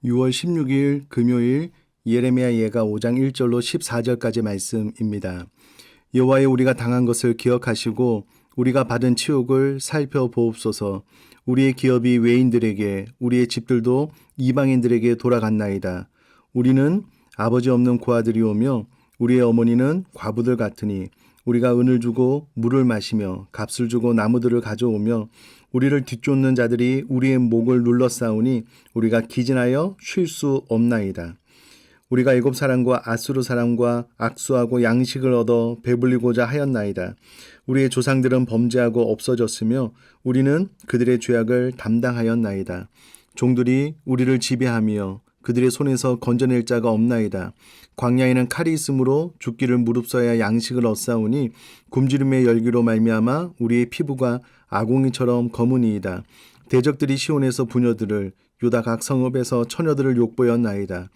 6월 16일 금요일 예레미야 예가 5장 1절로 14절까지 말씀입니다. 여호와여 우리가 당한 것을 기억하시고 우리가 받은 치욕을 살펴보옵소서. 우리의 기업이 외인들에게 우리의 집들도 이방인들에게 돌아갔나이다. 우리는 아버지 없는 고아들이오며 우리의 어머니는 과부들 같으니 우리가 은을 주고 물을 마시며 값을 주고 나무들을 가져오며 우리를 뒤쫓는 자들이 우리의 목을 눌러싸우니 우리가 기진하여 쉴 수 없나이다. 우리가 애굽 사람과 아수르 사람과 악수하고 양식을 얻어 배불리고자 하였나이다. 우리의 조상들은 범죄하고 없어졌으며 우리는 그들의 죄악을 담당하였나이다. 종들이 우리를 지배하며 그들의 손에서 건져낼 자가 없나이다. 광야에는 칼이 있으므로 죽기를 무릅써야 양식을 얻사오니 굶주림의 열기로 말미암아 우리의 피부가 아공이처럼 검으니이다. 대적들이 시온에서 부녀들을 유다 각 성읍에서 처녀들을 욕보였나이다.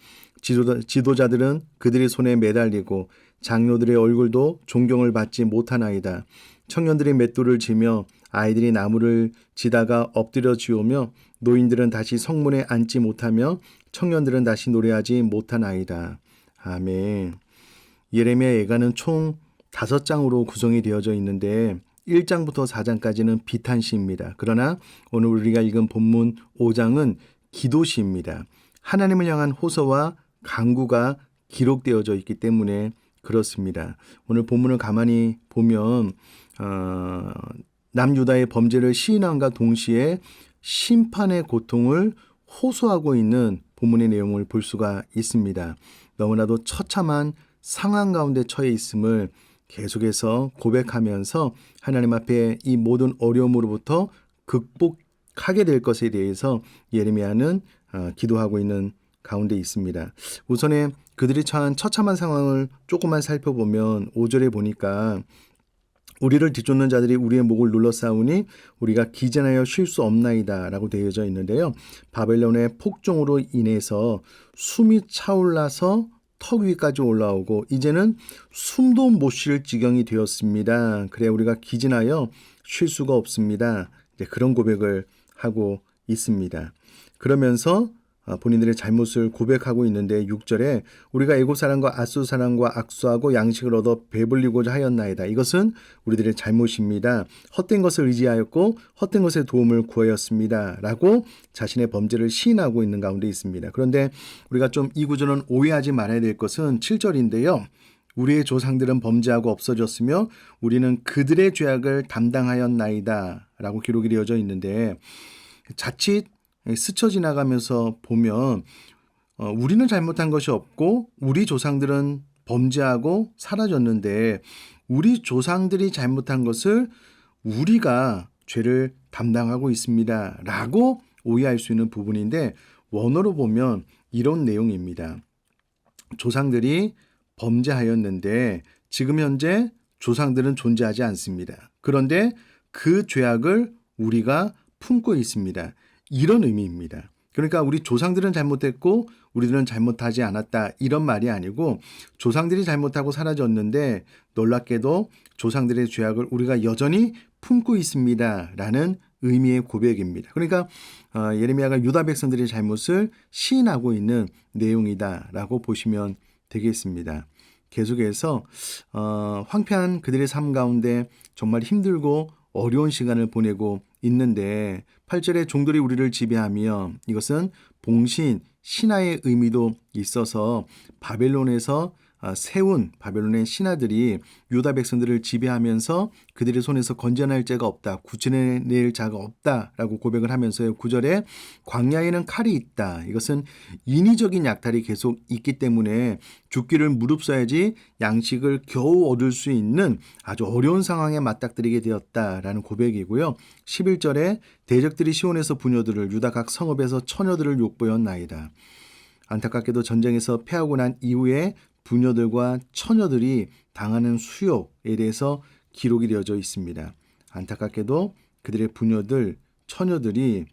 지도자들은 그들의 손에 매달리고 장로들의 얼굴도 존경을 받지 못하나이다. 청년들이 맷돌을 지며 아이들이 나무를 지다가 엎드려 지우며 노인들은 다시 성문에 앉지 못하며 청년들은 다시 노래하지 못하나이다. 아멘. 예레미야 예가는 총 5장으로 구성이 되어져 있는데 1장부터 4장까지는 비탄시입니다. 그러나 오늘 우리가 읽은 본문 5장은 기도시입니다. 하나님을 향한 호소와 간구가 기록되어져 있기 때문에 그렇습니다. 오늘 본문을 가만히 보면 남유다의 범죄를 시인함과 동시에 심판의 고통을 호소하고 있는 본문의 내용을 볼 수가 있습니다. 너무나도 처참한 상황 가운데 처해 있음을 계속해서 고백하면서 하나님 앞에 이 모든 어려움으로부터 극복하게 될 것에 대해서 예레미야는 기도하고 있는 가운데 있습니다. 우선에 그들이 처한 처참한 상황을 조금만 살펴보면 5절에 보니까 우리를 뒤쫓는 자들이 우리의 목을 눌러싸우니 우리가 기전하여 쉴 수 없나이다 라고 되어져 있는데요. 바벨론의 폭정으로 인해서 숨이 차올라서 턱 위까지 올라오고 이제는 숨도 못 쉴 지경이 되었습니다. 그래 우리가 기진하여 쉴 수가 없습니다. 이제 그런 고백을 하고 있습니다. 그러면서 본인들의 잘못을 고백하고 있는데 6절에 우리가 애굽 사람과 아수르 사람과 악수하고 양식을 얻어 배불리고자 하였나이다. 이것은 우리들의 잘못입니다. 헛된 것을 의지하였고 헛된 것의 도움을 구하였습니다. 라고 자신의 범죄를 시인하고 있는 가운데 있습니다. 그런데 우리가 좀 이 구절은 오해하지 말아야 될 것은 7절인데요. 우리의 조상들은 범죄하고 없어졌으며 우리는 그들의 죄악을 담당하였나이다. 라고 기록이 되어져 있는데 자칫 스쳐 지나가면서 보면 우리는 잘못한 것이 없고 우리 조상들은 범죄하고 사라졌는데 우리 조상들이 잘못한 것을 우리가 죄를 담당하고 있습니다. 라고 오해할 수 있는 부분인데 원어로 보면 이런 내용입니다. 조상들이 범죄하였는데 지금 현재 조상들은 존재하지 않습니다. 그런데 그 죄악을 우리가 품고 있습니다. 이런 의미입니다. 그러니까 우리 조상들은 잘못했고 우리들은 잘못하지 않았다 이런 말이 아니고 조상들이 잘못하고 사라졌는데 놀랍게도 조상들의 죄악을 우리가 여전히 품고 있습니다 라는 의미의 고백입니다. 그러니까 예레미야가 유다 백성들의 잘못을 시인하고 있는 내용이다 라고 보시면 되겠습니다. 계속해서 황폐한 그들의 삶 가운데 정말 힘들고 어려운 시간을 보내고 있는데 8절에 종들이 우리를 지배하며 이것은 봉신, 신하의 의미도 있어서 바벨론에서 세운 바벨론의 신하들이 유다 백성들을 지배하면서 그들의 손에서 건져낼 자가 없다. 구출해낼 자가 없다라고 고백을 하면서요. 9절에 광야에는 칼이 있다. 이것은 인위적인 약탈이 계속 있기 때문에 죽기를 무릅써야지 양식을 겨우 얻을 수 있는 아주 어려운 상황에 맞닥뜨리게 되었다라는 고백이고요. 11절에 대적들이 시온에서 부녀들을 유다 각 성읍에서 처녀들을 욕보였나이다. 안타깝게도 전쟁에서 패하고 난 이후에 부녀들과 처녀들이 당하는 수욕에 대해서 기록이 되어져 있습니다. 안타깝게도 그들의 부녀들, 처녀들이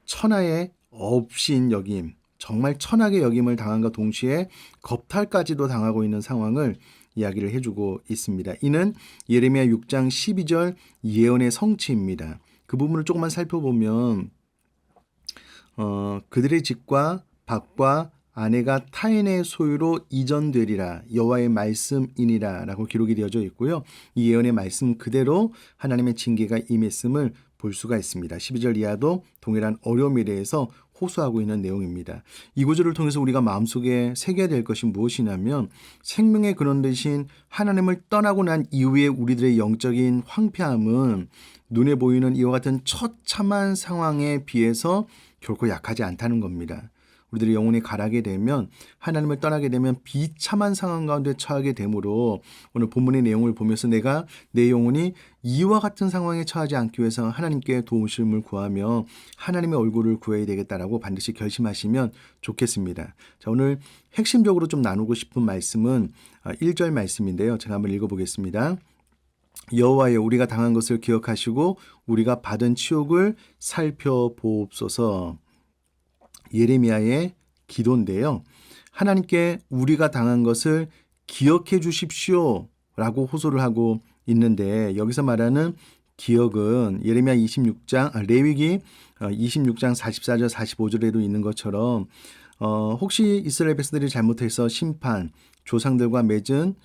천하의 업신 여김, 정말 천하게 여김을 당한과 동시에 겁탈까지도 당하고 있는 상황을 이야기를 해주고 있습니다. 이는 예레미야 6장 12절 예언의 성취입니다. 그 부분을 조금만 살펴보면 그들의 집과 밭과 아내가 타인의 소유로 이전되리라 여호와의 말씀이니라 라고 기록이 되어져 있고요. 이 예언의 말씀 그대로 하나님의 징계가 임했음을 볼 수가 있습니다. 12절 이하도 동일한 어려움에 대해서 호소하고 있는 내용입니다. 이 구절을 통해서 우리가 마음속에 새겨야 될 것이 무엇이냐면 생명의 근원 되신 하나님을 떠나고 난 이후에 우리들의 영적인 황폐함은 눈에 보이는 이와 같은 처참한 상황에 비해서 결코 약하지 않다는 겁니다. 우리들이 영혼이 가라게 되면 하나님을 떠나게 되면 비참한 상황 가운데 처하게 되므로 오늘 본문의 내용을 보면서 내가 내 영혼이 이와 같은 상황에 처하지 않기 위해서 하나님께 도우심을 구하며 하나님의 얼굴을 구해야 되겠다라고 반드시 결심하시면 좋겠습니다. 자, 오늘 핵심적으로 좀 나누고 싶은 말씀은 1절 말씀인데요. 제가 한번 읽어보겠습니다. 여호와여 우리가 당한 것을 기억하시고 우리가 받은 치욕을 살펴보옵소서. 예레미야의 기도인데요. 하나님께 우리가 당한 것을 기억해 주십시오 라고 호소를 하고 있는데 여기서 말하는 기억은 예레미야 26장 레위기 26장 44절 45절에도 있는 것처럼 혹시 이스라엘 백성들이 잘못해서 조상들과 맺은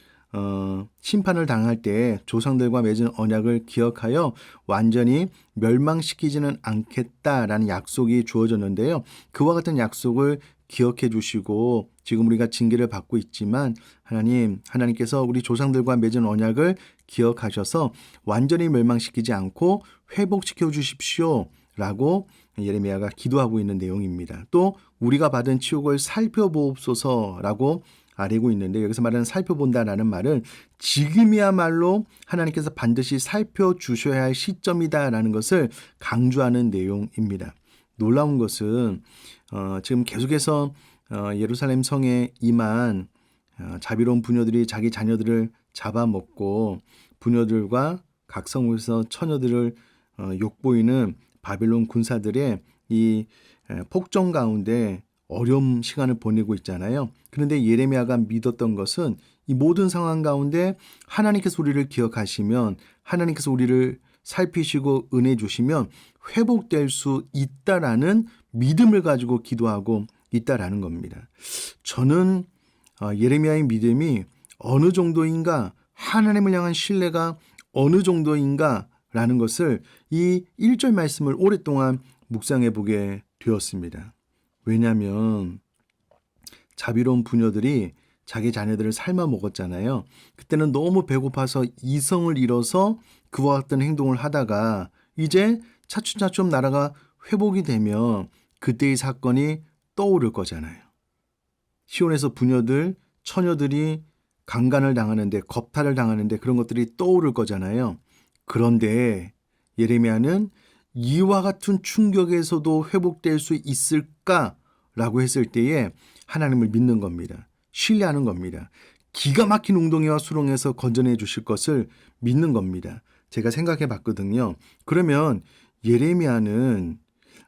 심판을 당할 때 조상들과 맺은 언약을 기억하여 완전히 멸망시키지는 않겠다라는 약속이 주어졌는데요. 그와 같은 약속을 기억해 주시고 지금 우리가 징계를 받고 있지만 하나님께서 우리 조상들과 맺은 언약을 기억하셔서 완전히 멸망시키지 않고 회복시켜 주십시오 라고 예레미야가 기도하고 있는 내용입니다. 또 우리가 받은 치욕을 살펴보옵소서라고 아뢰고 있는데 여기서 말하는 살펴본다라는 말은 지금이야말로 하나님께서 반드시 살펴주셔야 할 시점이다라는 것을 강조하는 내용입니다. 놀라운 것은 지금 계속해서 예루살렘 성에 임한 자비로운 부녀들이 자기 자녀들을 잡아먹고 부녀들과 각성에서 처녀들을 욕보이는 바벨론 군사들의 이 폭정 가운데 어려운 시간을 보내고 있잖아요. 그런데 예레미야가 믿었던 것은 이 모든 상황 가운데 하나님께서 우리를 기억하시면 하나님께서 우리를 살피시고 은혜 주시면 회복될 수 있다라는 믿음을 가지고 기도하고 있다라는 겁니다. 저는 예레미야의 믿음이 어느 정도인가, 하나님을 향한 신뢰가 어느 정도인가 라는 것을 이 1절 말씀을 오랫동안 묵상해 보게 되었습니다. 왜냐하면 자비로운 부녀들이 자기 자녀들을 삶아 먹었잖아요. 그때는 너무 배고파서 이성을 잃어서 그와 같은 행동을 하다가 이제 차츰차츰 나라가 회복이 되면 그때의 사건이 떠오를 거잖아요. 시온에서 부녀들, 처녀들이 강간을 당하는데 겁탈을 당하는데 그런 것들이 떠오를 거잖아요. 그런데 예레미야는 이와 같은 충격에서도 회복될 수 있을까라고 했을 때에 하나님을 믿는 겁니다. 신뢰하는 겁니다. 기가 막힌 웅덩이와 수렁에서 건져내 주실 것을 믿는 겁니다. 제가 생각해 봤거든요. 그러면 예레미야는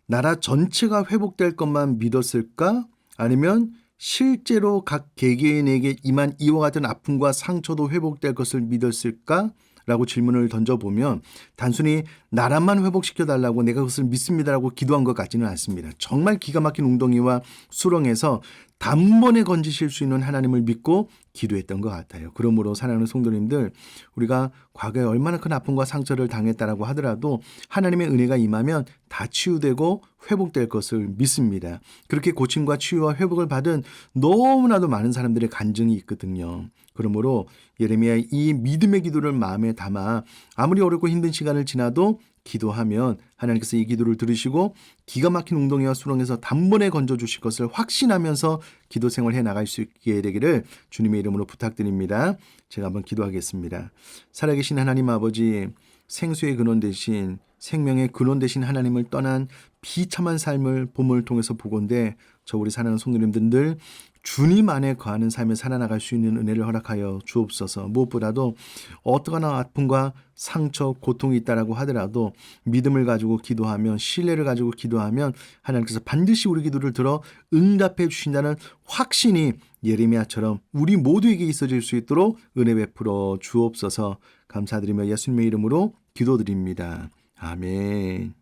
나라 전체가 회복될 것만 믿었을까? 아니면 실제로 각 개개인에게 임한 이와 같은 아픔과 상처도 회복될 것을 믿었을까? 라고 질문을 던져보면 단순히 나라만 회복시켜달라고 내가 그것을 믿습니다라고 기도한 것 같지는 않습니다. 정말 기가 막힌 웅덩이와 수렁에서 단번에 건지실 수 있는 하나님을 믿고 기도했던 것 같아요. 그러므로 사랑하는 성도님들, 우리가 과거에 얼마나 큰 아픔과 상처를 당했다라고 하더라도 하나님의 은혜가 임하면 다 치유되고 회복될 것을 믿습니다. 그렇게 고침과 치유와 회복을 받은 너무나도 많은 사람들의 간증이 있거든요. 그러므로 예레미야의 이 믿음의 기도를 마음에 담아 아무리 어렵고 힘든 시간을 지나도 기도하면 하나님께서 이 기도를 들으시고 기가 막힌 웅덩이와 수렁에서 단번에 건져주실 것을 확신하면서 기도 생활해 나갈 수 있게 되기를 주님의 이름으로 부탁드립니다. 제가 한번 기도하겠습니다. 살아계신 하나님 아버지, 생수의 근원 되신 생명의 근원 되신 하나님을 떠난 비참한 삶을 봄을 통해서 보건대 저 우리 사랑하는 성도님들 주님 안에 거하는 삶을 살아나갈 수 있는 은혜를 허락하여 주옵소서. 무엇보다도 어떠한 아픔과 상처, 고통이 있다라고 하더라도 믿음을 가지고 기도하면, 신뢰를 가지고 기도하면 하나님께서 반드시 우리 기도를 들어 응답해 주신다는 확신이 예레미야처럼 우리 모두에게 있어질 수 있도록 은혜 베풀어 주옵소서. 감사드리며 예수님의 이름으로 기도드립니다. 아멘.